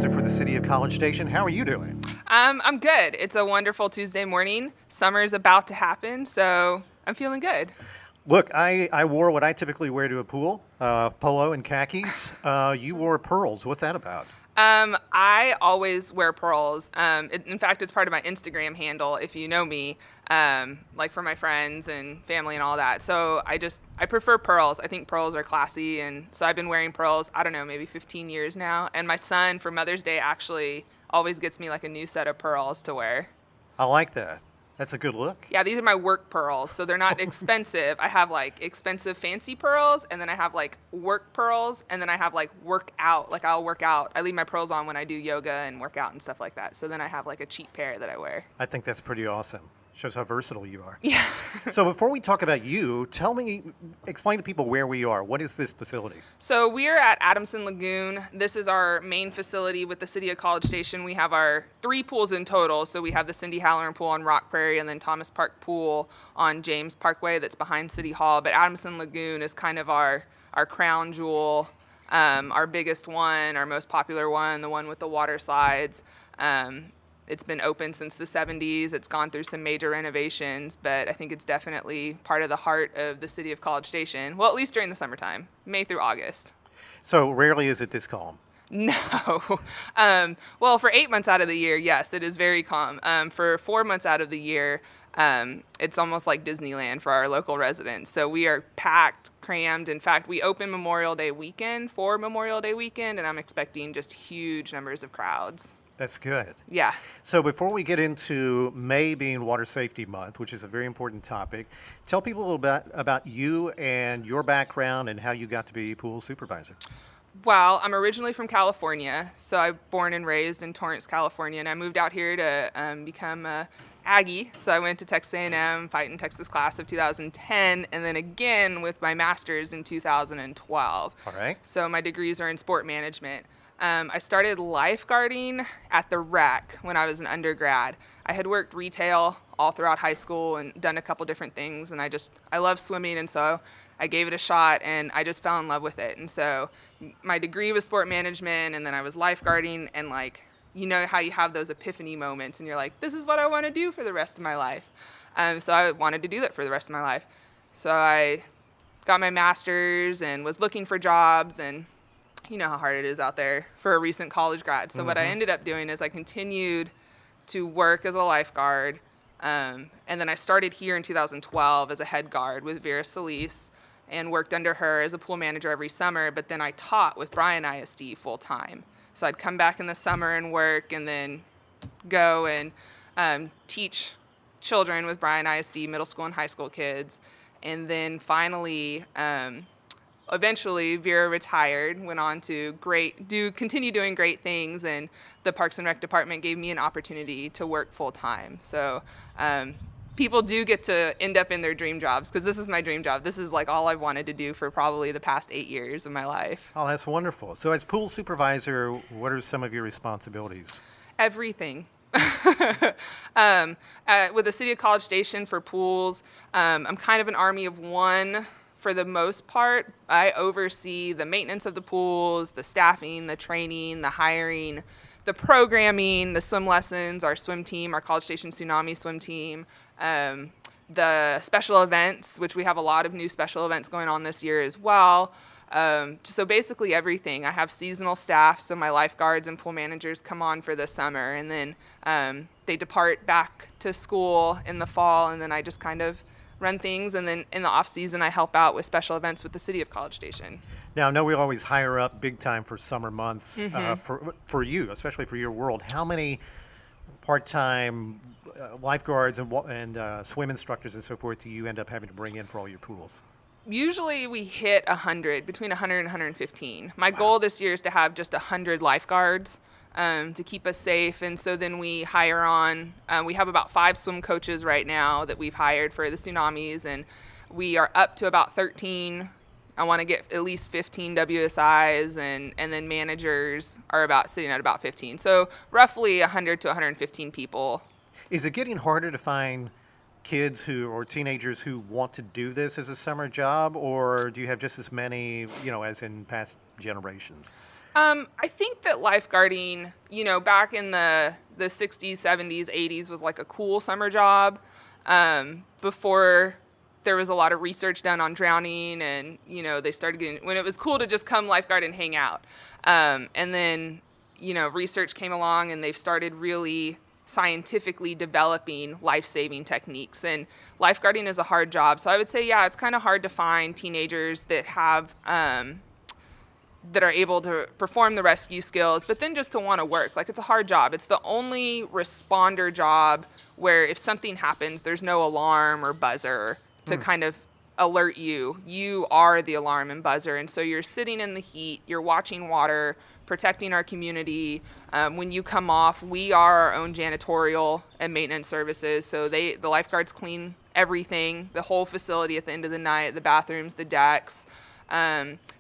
Supervisor for the City of College Station. How are you doing? I'm good. It's a wonderful Tuesday morning. Summer's about to happen, so I'm feeling good. Look, I wore what I typically wear to a pool, polo and khakis. You wore pearls. What's that about? I always wear pearls. In fact, it's part of my Instagram handle, if you know me, like for my friends and family and all that. So I prefer pearls. I think pearls are classy, and so I've been wearing pearls, I don't know, maybe 15 years now. And my son, for Mother's Day, actually always gets me like a new set of pearls to wear. I like that. That's a good look. Yeah, these are my work pearls, so they're not expensive. I have like expensive fancy pearls, and then I have like work pearls, and then I have like workout. Like I'll work out. I leave my pearls on when I do yoga and work out and stuff like that. So then I have like a cheap pair that I wear. I think that's pretty awesome. Shows how versatile you are. Yeah. So before we talk about you, explain to people where we are. What is this facility? So we are at Adamson Lagoon. This is our main facility with the City of College Station. We have our 3 pools in total. So we have the Cindy Hallaran pool on Rock Prairie and then Thomas Park pool on James Parkway that's behind City Hall. But Adamson Lagoon is kind of our crown jewel, our biggest one, our most popular one, the one with the water slides. It's been open since the 70s. It's gone through some major renovations, but I think it's definitely part of the heart of the City of College Station. Well, at least during the summertime, May through August. So rarely is it this calm. No. Well, for 8 months out of the year, yes, it is very calm. For 4 months out of the year, it's almost like Disneyland for our local residents. So we are packed, crammed. In fact, we open Memorial Day weekend for Memorial Day weekend, and I'm expecting just huge numbers of crowds. That's good. Yeah. So before we get into May being Water Safety Month, which is a very important topic, tell people a little bit about you and your background and how you got to be pool supervisor. Well, I'm originally from California, so I'm born and raised in Torrance, California, and I moved out here to become a Aggie. So I went to Texas A&M, Fighting Texas class of 2010, and then again with my master's in 2012. All right. So my degrees are in sport management. I started lifeguarding at the rec when I was an undergrad. I had worked retail all throughout high school and done a couple different things, and I love swimming, and so I gave it a shot, and I just fell in love with it. And so my degree was sport management, and then I was lifeguarding, and like, you know how you have those epiphany moments, and you're like, this is what I want to do for the rest of my life. So I wanted to do that for the rest of my life. So I got my master's and was looking for jobs, and you know how hard it is out there for a recent college grad. So what I ended up doing is I continued to work as a lifeguard. And then I started here in 2012 as a head guard with Vera Solis and worked under her as a pool manager every summer. But then I taught with Bryan ISD full time. So I'd come back in the summer and work and then go and teach children with Bryan ISD, middle school and high school kids. And then finally, eventually, Vera retired, went on to continue doing great things, and the Parks and Rec department gave me an opportunity to work full time. So people do get to end up in their dream jobs, because this is my dream job. This is like all I've wanted to do for probably the past 8 years of my life. Oh, that's wonderful. So as pool supervisor, what are some of your responsibilities? Everything. With the City of College Station for pools, I'm kind of an army of one. For the most part, I oversee the maintenance of the pools, the staffing, the training, the hiring, the programming, the swim lessons, our swim team, our College Station Tsunami swim team, the special events, which we have a lot of new special events going on this year as well. So basically everything. I have seasonal staff, so my lifeguards and pool managers come on for the summer, and then they depart back to school in the fall, and then I just kind of run things, and then in the off season I help out with special events with the City of College Station. Now, I know we always hire up big time for summer months. For you, especially for your world, how many part-time lifeguards and swim instructors and so forth do you end up having to bring in for all your pools? Usually we hit 100, between 100 and 115. My goal this year is to have just 100 lifeguards to keep us safe. And so then we hire on, we have about 5 swim coaches right now that we've hired for the tsunamis, and we are up to about 13. I want to get at least 15 WSIs, and then managers are sitting at about 15. So roughly 100 to 115 people. Is it getting harder to find kids or teenagers who want to do this as a summer job, or do you have just as many, as in past generations? I think that lifeguarding, back in the 60s, 70s, 80s was like a cool summer job, before there was a lot of research done on drowning, and, they started getting, when it was cool to just come lifeguard and hang out. And then, research came along and they've started really scientifically developing life-saving techniques. And lifeguarding is a hard job. So I would say, yeah, it's kind of hard to find teenagers that have, that are able to perform the rescue skills, but then just to want to work. Like, it's a hard job. It's the only responder job where if something happens, there's no alarm or buzzer to kind of alert you. You are the alarm and buzzer. And so you're sitting in the heat, you're watching water, protecting our community. When you come off, we are our own janitorial and maintenance services. So the lifeguards clean everything, the whole facility at the end of the night, the bathrooms, the decks.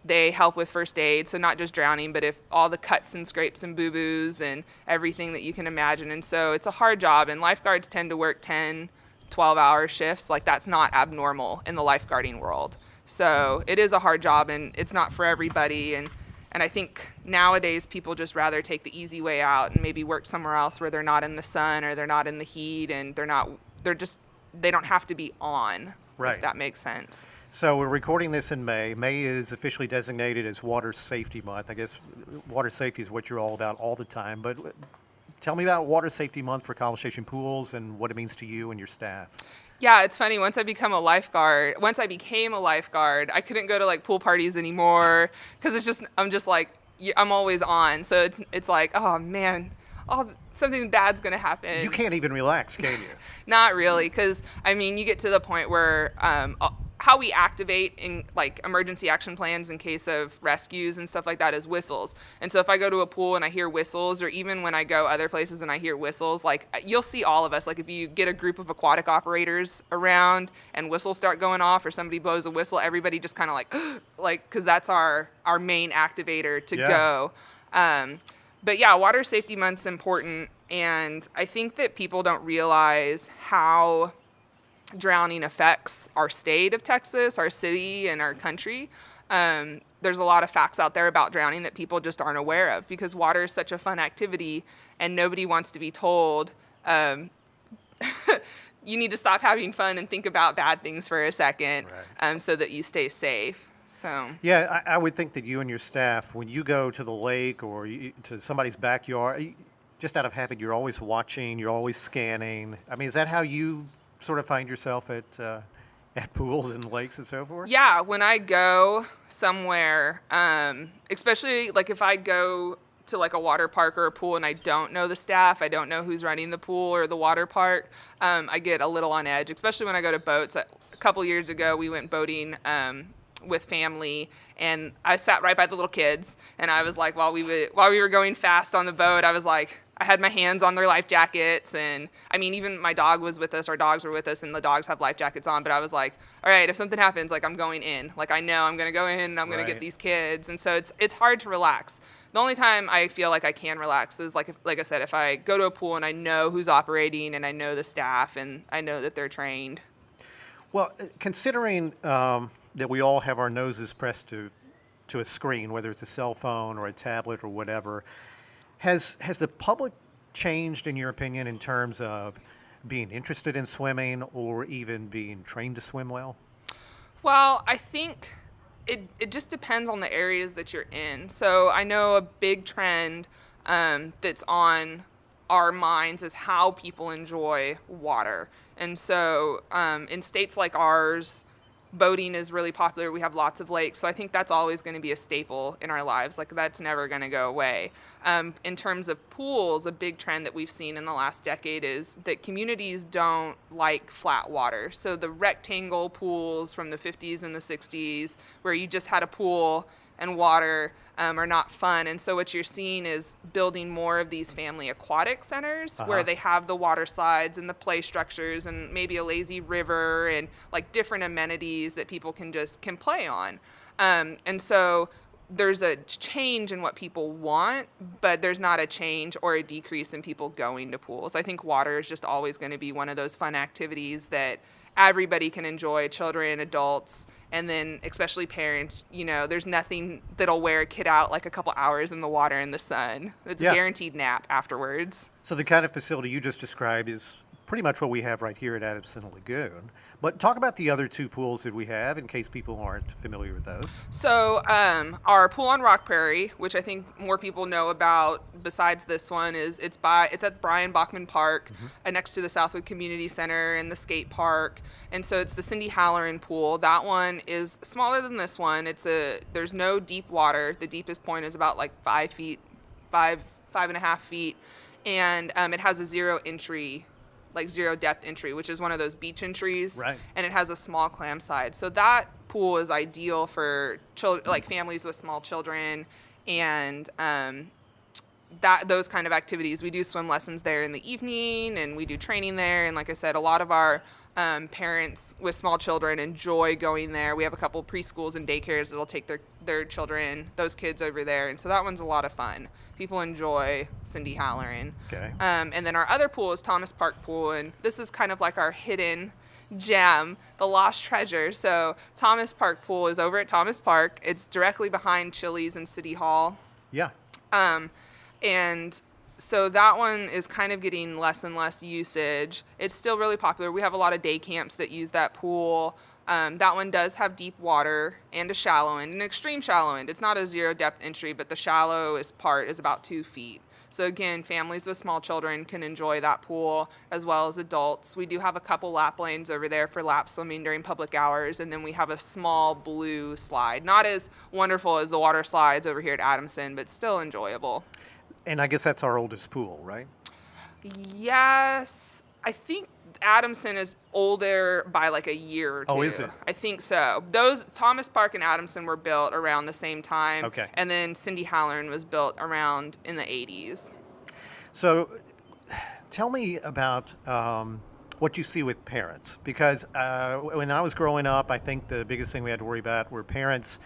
They help with first aid, so not just drowning, but if all the cuts and scrapes and boo-boos and everything that you can imagine. And so it's a hard job, and lifeguards tend to work 10, 12-hour shifts. Like, that's not abnormal in the lifeguarding world. So it is a hard job, and it's not for everybody. And I think nowadays people just rather take the easy way out and maybe work somewhere else where they're not in the sun or they're not in the heat, and they don't have to be on, Right. if that makes sense. So we're recording this in May. May is officially designated as Water Safety Month. I guess water safety is what you're all about all the time. But tell me about Water Safety Month for College Station Pools and what it means to you and your staff. Yeah, it's funny. Once I became a lifeguard, I couldn't go to like pool parties anymore because I'm just like, I'm always on. So it's like, oh man, something bad's gonna happen. You can't even relax, can you? Not really, because I mean, you get to the point where how we activate in like emergency action plans in case of rescues and stuff like that is whistles. And so if I go to a pool and I hear whistles, or even when I go other places and I hear whistles, like you'll see all of us, like if you get a group of aquatic operators around and whistles start going off or somebody blows a whistle, everybody just kind of like, because that's our main activator to go. But yeah, Water Safety Month's important, and I think that people don't realize how drowning affects our state of Texas, our city, and our country. There's a lot of facts out there about drowning that people just aren't aware of, because water is such a fun activity, and nobody wants to be told, you need to stop having fun and think about bad things for a second, so that you stay safe. So. Yeah, I would think that you and your staff, when you go to the lake or to somebody's backyard, just out of habit, you're always watching, you're always scanning. I mean, is that how you sort of find yourself at pools and lakes and so forth? Yeah, when I go somewhere, especially like if I go to like a water park or a pool and I don't know the staff, I don't know who's running the pool or the water park, I get a little on edge, especially when I go to boats. A couple years ago, we went boating with family, and I sat right by the little kids, and I was like, while we were going fast on the boat, I was like, I had my hands on their life jackets, and I mean, even my dog was with us, our dogs were with us, and the dogs have life jackets on, but I was like, all right, if something happens, like, I'm going in. Like, I know I'm going to go in, and I'm going to get these kids, and so it's hard to relax. The only time I feel like I can relax is like I said, if I go to a pool and I know who's operating, and I know the staff, and I know that they're trained. Well, considering that we all have our noses pressed to a screen, whether it's a cell phone or a tablet or whatever, has the public changed, in your opinion, in terms of being interested in swimming or even being trained to swim well? Well, I think it just depends on the areas that you're in. So I know a big trend that's on our minds is how people enjoy water. And so in states like ours, boating is really popular. We have lots of lakes. So I think that's always going to be a staple in our lives. Like, that's never going to go away. In terms of pools, a big trend that we've seen in the last decade is that communities don't like flat water. So the rectangle pools from the 50s and the 60s, where you just had a pool and water, are not fun. And so what you're seeing is building more of these family aquatic centers where they have the water slides and the play structures and maybe a lazy river and like different amenities that people can play on. And so there's a change in what people want, but there's not a change or a decrease in people going to pools. I think water is just always going to be one of those fun activities that everybody can enjoy, children, adults, and then especially parents. There's nothing that'll wear a kid out like a couple hours in the water in the sun. It's a Yeah. guaranteed nap afterwards. So the kind of facility you just described is pretty much what we have right here at Adamson Lagoon. But talk about the other two pools that we have in case people aren't familiar with those. So our pool on Rock Prairie, which I think more people know about besides this one, it's at Brian Bachman Park, next to the Southwood Community Center and the skate park. And so it's the Cindy Hallaran pool. That one is smaller than this one. There's no deep water. The deepest point is about like 5 feet, 5.5 feet, and it has a zero depth entry, which is one of those beach entries. Right. And it has a small clam side. So that pool is ideal for like families with small children and those kind of activities. We do swim lessons there in the evening, and we do training there. And like I said, a lot of our parents with small children enjoy going there. We have a couple preschools and daycares that'll take their children, those kids over there. And so that one's a lot of fun. People enjoy Cindy Hallaran. Okay. And then our other pool is Thomas Park Pool, and this is kind of like our hidden gem, the lost treasure. So Thomas Park Pool is over at Thomas Park. It's directly behind Chili's and City Hall. Yeah. And so that one is kind of getting less and less usage. It's still really popular. We have a lot of day camps that use that pool. That one does have deep water and a shallow end, an extreme shallow end. It's not a zero depth entry, but the shallowest part is about 2 feet. So again, families with small children can enjoy that pool as well as adults. We do have a couple lap lanes over there for lap swimming during public hours, and then we have a small blue slide. Not as wonderful as the water slides over here at Adamson, but still enjoyable. And I guess that's our oldest pool, right? Yes, I think Adamson is older by like a year or two. Oh, is it? I think so. Those Thomas Park and Adamson were built around the same time. Okay. And then Cindy Hallaran was built around in the 80s. So tell me about what you see with parents, because when I was growing up, I think the biggest thing we had to worry about were parents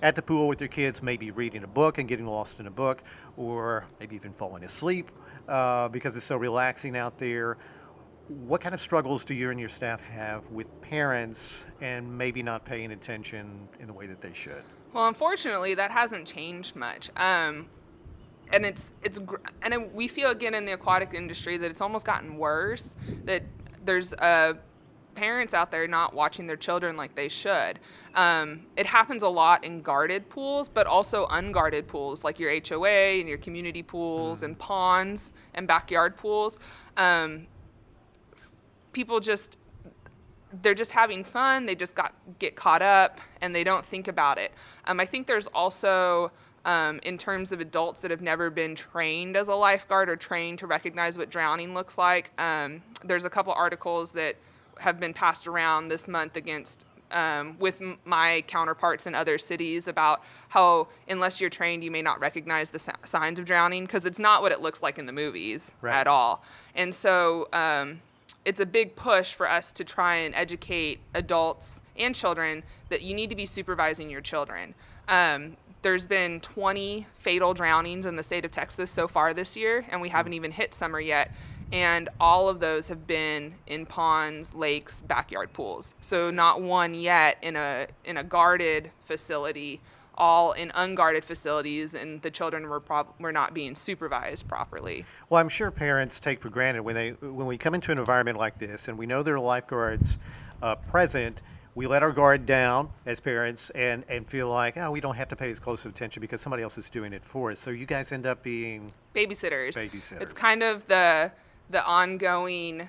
at the pool with their kids, maybe reading a book and getting lost in a book, or maybe even falling asleep because it's so relaxing out there. What kind of struggles do you and your staff have with parents and maybe not paying attention in the way that they should? Well, unfortunately, that hasn't changed much. And we feel again in the aquatic industry that it's almost gotten worse. That there's parents out there not watching their children like they should. It happens a lot in guarded pools, but also unguarded pools like your HOA and your community pools and ponds and backyard pools. People they're just having fun. They just get caught up and they don't think about it. I think there's also in terms of adults that have never been trained as a lifeguard or trained to recognize what drowning looks like. There's a couple articles that have been passed around this month against with my counterparts in other cities about how unless you're trained, you may not recognize the signs of drowning because it's not what it looks like in the movies at all. And so it's a big push for us to try and educate adults and children that you need to be supervising your children. There's been 20 fatal drownings in the state of Texas so far this year, and we haven't even hit summer yet. And all of those have been in ponds, lakes, backyard pools. So not one yet in a guarded facility, all in unguarded facilities, and the children were not being supervised properly. Well, I'm sure parents take for granted when we come into an environment like this and we know there are lifeguards present, we let our guard down as parents and feel like, oh, we don't have to pay as close attention because somebody else is doing it for us. So you guys end up being babysitters. Babysitters. It's kind of the ongoing,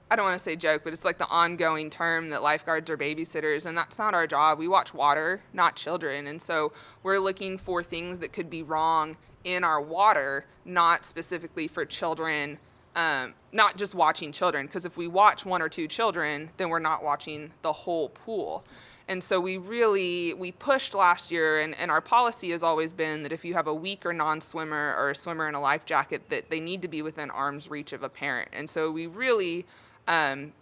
I don't want to say joke, but it's like the ongoing term that lifeguards are babysitters, and that's not our job. We watch water, not children, and so we're looking for things that could be wrong in our water, not specifically for children, not just watching children, because if we watch 1 or 2 children, then we're not watching the whole pool. And so we pushed last year, and our policy has always been that if you have a weak or non-swimmer or a swimmer in a life jacket, that they need to be within arm's reach of a parent. And so we really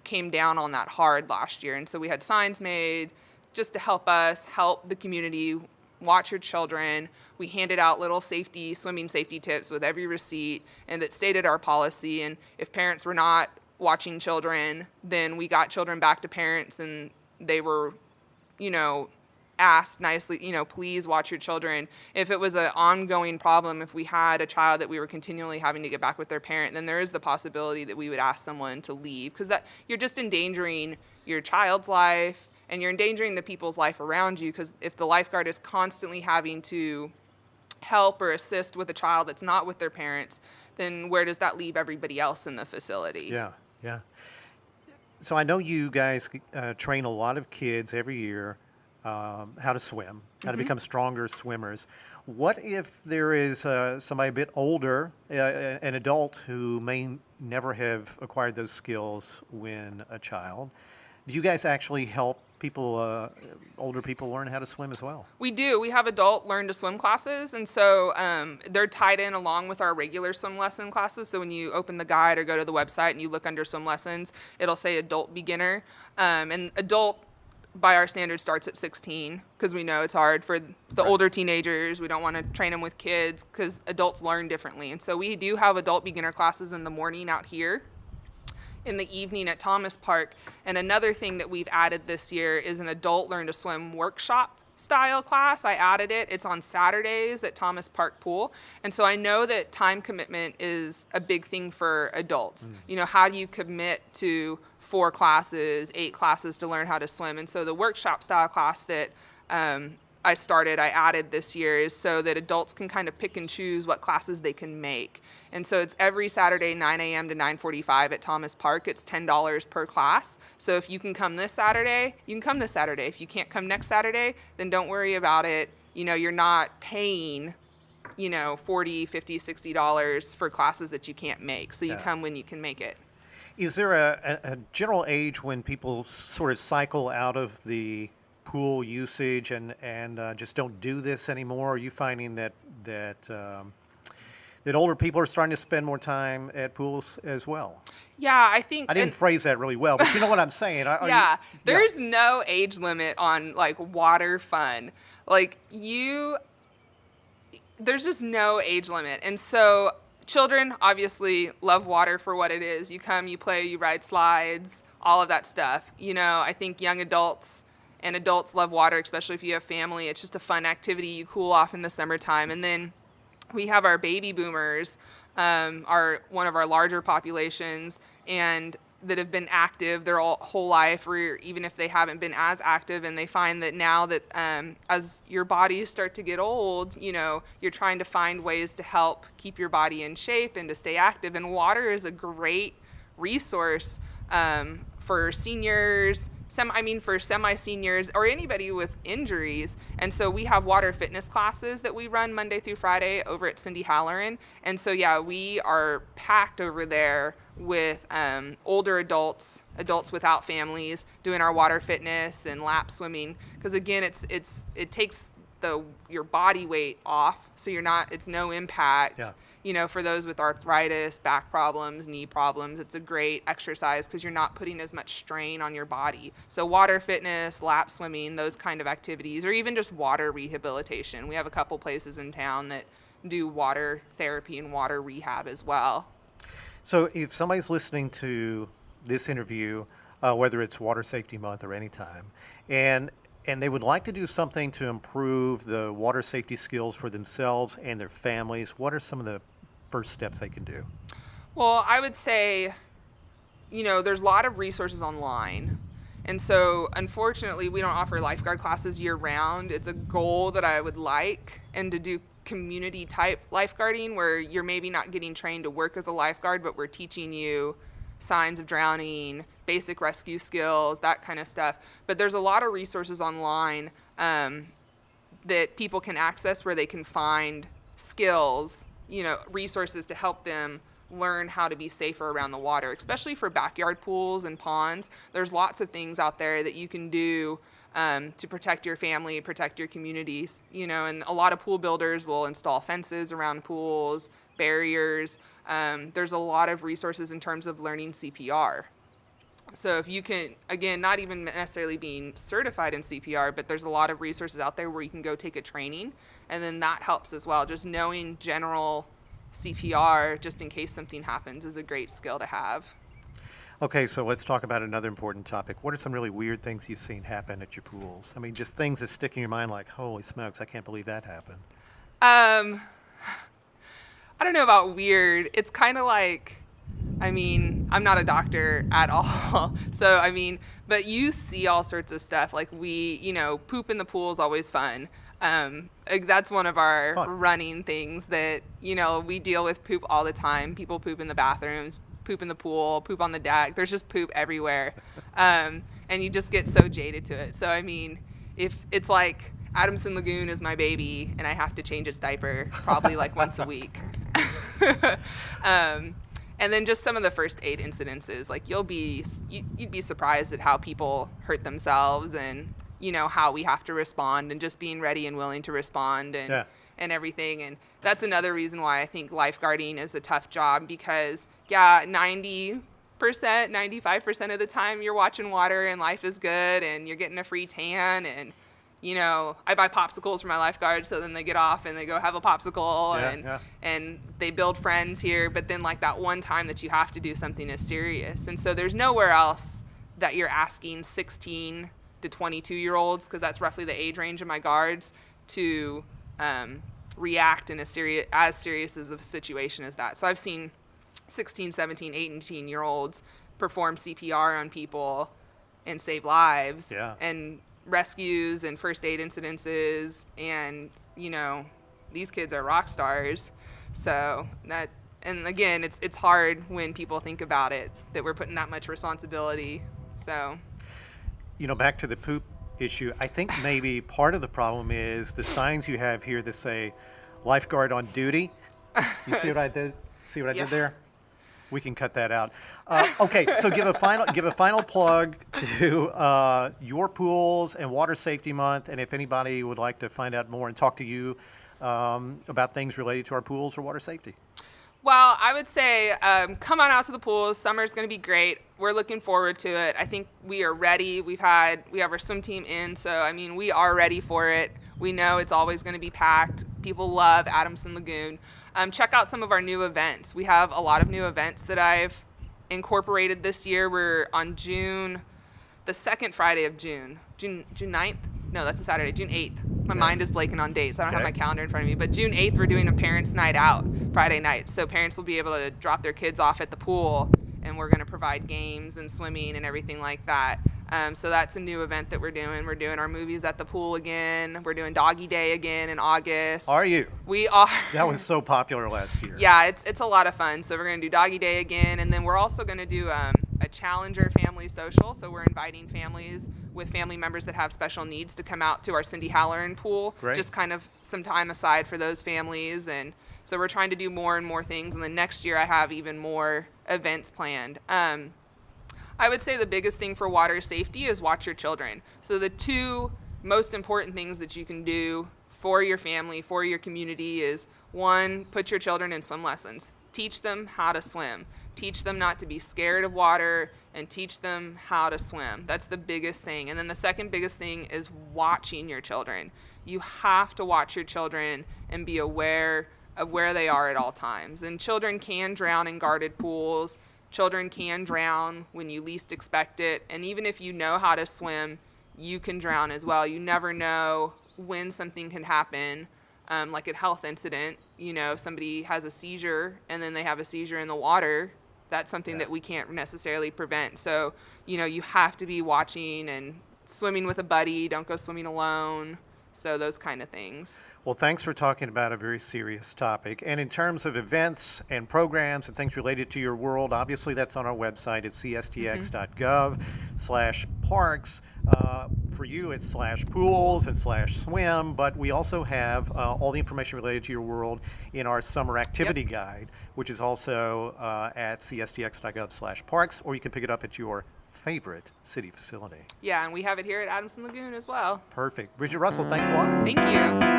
came down on that hard last year. And so we had signs made just to help us help the community watch your children. We handed out little swimming safety tips with every receipt, and that stated our policy. And if parents were not watching children, then we got children back to parents, and they were, you know, asked nicely, you know, please watch your children. If it was an ongoing problem, if we had a child that we were continually having to get back with their parent, then there is the possibility that we would ask someone to leave, because that you're just endangering your child's life and you're endangering the people's life around you. Because if the lifeguard is constantly having to help or assist with a child that's not with their parents, then where does that leave everybody else in the facility? Yeah, yeah. So I know you guys train a lot of kids every year how to swim, how to become stronger swimmers. What if there is somebody a bit older, an adult who may never have acquired those skills when a child? Do you guys actually help people, older people, learn how to swim as well? We do. We have adult learn to swim classes, and so they're tied in along with our regular swim lesson classes. So when you open the guide or go to the website and you look under swim lessons, it'll say adult beginner, and adult by our standards starts at 16, because we know it's hard for the older teenagers. We don't want to train them with kids because adults learn differently. And so we do have adult beginner classes in the morning out here, in the evening at Thomas Park. And another thing that we've added this year is an adult learn to swim workshop style class. I added it. It's on Saturdays at Thomas Park Pool. And so I know that time commitment is a big thing for adults. You know, how do you commit to 4 classes, 8 classes to learn how to swim? And so the workshop style class that I added this year, is so that adults can kind of pick and choose what classes they can make. And so it's every Saturday, 9 a.m. to 9:45 at Thomas Park. It's $10 per class. So if you can come this Saturday, you can come this Saturday. If you can't come next Saturday, then don't worry about it. You know, you're not paying, you know, $40, $50, $60 for classes that you can't make. So you come when you can make it. Is there a general age when people sort of cycle out of the pool usage and just don't do this anymore? Are you finding that older people are starting to spend more time at pools as well? Yeah, I think... I didn't phrase that really well, but you know what I'm saying. There's no age limit on, like, water fun. Like, there's just no age limit. And so children obviously love water for what it is. You come, you play, you ride slides, all of that stuff. You know, I think young adults and adults love water, especially if you have family. It's just a fun activity. You cool off in the summertime. And then we have our baby boomers, are one of our larger populations, and that have been active their whole life, or even if they haven't been as active. And they find that now that as your bodies start to get old, you know, you're trying to find ways to help keep your body in shape and to stay active. And water is a great resource for seniors, for semi-seniors, or anybody with injuries. And so we have water fitness classes that we run Monday through Friday over at Cindy Hallaran. And so, yeah, we are packed over there with older adults without families, doing our water fitness and lap swimming. Because again, it takes your body weight off, so it's no impact. Yeah. You know, for those with arthritis, back problems, knee problems, it's a great exercise because you're not putting as much strain on your body. So water fitness, lap swimming, those kind of activities, or even just water rehabilitation. We have a couple places in town that do water therapy and water rehab as well. So if somebody's listening to this interview, whether it's Water Safety Month or any time, and they would like to do something to improve the water safety skills for themselves and their families, what are some of the first steps they can do? Well, I would say, you know, there's a lot of resources online. And so, unfortunately, we don't offer lifeguard classes year round. It's a goal that I would like, and to do community type lifeguarding where you're maybe not getting trained to work as a lifeguard, but we're teaching you signs of drowning, basic rescue skills, that kind of stuff. But there's a lot of resources online that people can access where they can find skills, you know, resources to help them learn how to be safer around the water, especially for backyard pools and ponds. There's lots of things out there that you can do to protect your family, protect your communities, you know, and a lot of pool builders will install fences around pools, barriers. There's a lot of resources in terms of learning CPR. So if you can, again, not even necessarily being certified in CPR, but there's a lot of resources out there where you can go take a training, and then that helps as well. Just knowing general CPR, just in case something happens, is a great skill to have. Okay, so let's talk about another important topic. What are some really weird things you've seen happen at your pools? I mean, just things that stick in your mind like, holy smokes, I can't believe that happened. Um, I don't know about weird. It's kind of like, I mean, I'm not a doctor at all. So, I mean, but you see all sorts of stuff. Like poop in the pool is always fun. Like that's one of our Fun. running things that, we deal with poop all the time. People poop in the bathrooms, poop in the pool, poop on the deck. There's just poop everywhere. And you just get so jaded to it. So, I mean, if it's like Adamson Lagoon is my baby and I have to change its diaper probably like once a week. And then just some of the first aid incidences, like you'd be surprised at how people hurt themselves and, how we have to respond and just being ready and willing to respond and everything. And that's another reason why I think lifeguarding is a tough job because, 90%, 95% of the time you're watching water and life is good and you're getting a free tan and, I buy popsicles for my lifeguards, so then they get off and they go have a popsicle and they build friends here. But then like that one time that you have to do something is serious. And so there's nowhere else that you're asking 16 to 22-year-olds, because that's roughly the age range of my guards, to react in as serious as a situation as that. So I've seen 16, 17, 18-year-olds perform CPR on people and save lives. Yeah. And rescues and first aid incidences, and these kids are rock stars. So that, and again, it's hard when people think about it that we're putting that much responsibility. So back to the poop issue, I think maybe part of the problem is the signs you have here that say lifeguard on duty. You see what I did? See what I did there? We can cut that out. Okay, so give a final plug to your pools and Water Safety Month, and if anybody would like to find out more and talk to you about things related to our pools or water safety. Well, I would say come on out to the pools. Summer's going to be great. We're looking forward to it. I think we are ready. We have our swim team in, so I mean we are ready for it. We know it's always going to be packed. People love Adamson Lagoon. Check out some of our new events. We have a lot of new events that I've incorporated this year. We're on the second Friday of June 9th? No, that's a Saturday, June 8th. My mind is blanking on dates. I don't have my calendar in front of me. But June 8th, we're doing a parents' night out Friday night. So parents will be able to drop their kids off at the pool, and we're going to provide games and swimming and everything like that. So that's a new event that we're doing. We're doing our movies at the pool again. We're doing Doggy Day again in August. Are you? We are. That was so popular last year. Yeah, it's a lot of fun. So we're going to do Doggy Day again, and then we're also going to do a Challenger Family Social. So we're inviting families with family members that have special needs to come out to our Cindy Hallaran pool. Great. Just kind of some time aside for those families. And so we're trying to do more and more things. And then next year I have even more events planned. I would say the biggest thing for water safety is watch your children. So the two most important things that you can do for your family, for your community is, one, put your children in swim lessons. Teach them how to swim. Teach them not to be scared of water, and teach them how to swim. That's the biggest thing. And then the second biggest thing is watching your children. You have to watch your children and be aware of where they are at all times. And children can drown in guarded pools. Children can drown when you least expect it. And even if you know how to swim, you can drown as well. You never know when something can happen, like a health incident. If somebody has a seizure and then they have a seizure in the water, that's something that we can't necessarily prevent. So, you have to be watching and swimming with a buddy. Don't go swimming alone. So those kind of things. Well, thanks for talking about a very serious topic. And in terms of events and programs and things related to your world, obviously that's on our website at cstx.gov/parks. For you, it's /pools and /swim, but we also have all the information related to your world in our summer activity guide, which is also at cstx.gov/parks, or you can pick it up at your favorite city facility. Yeah, and we have it here at Adamson Lagoon as well. Perfect. Bridget Russell, thanks a lot. Thank you.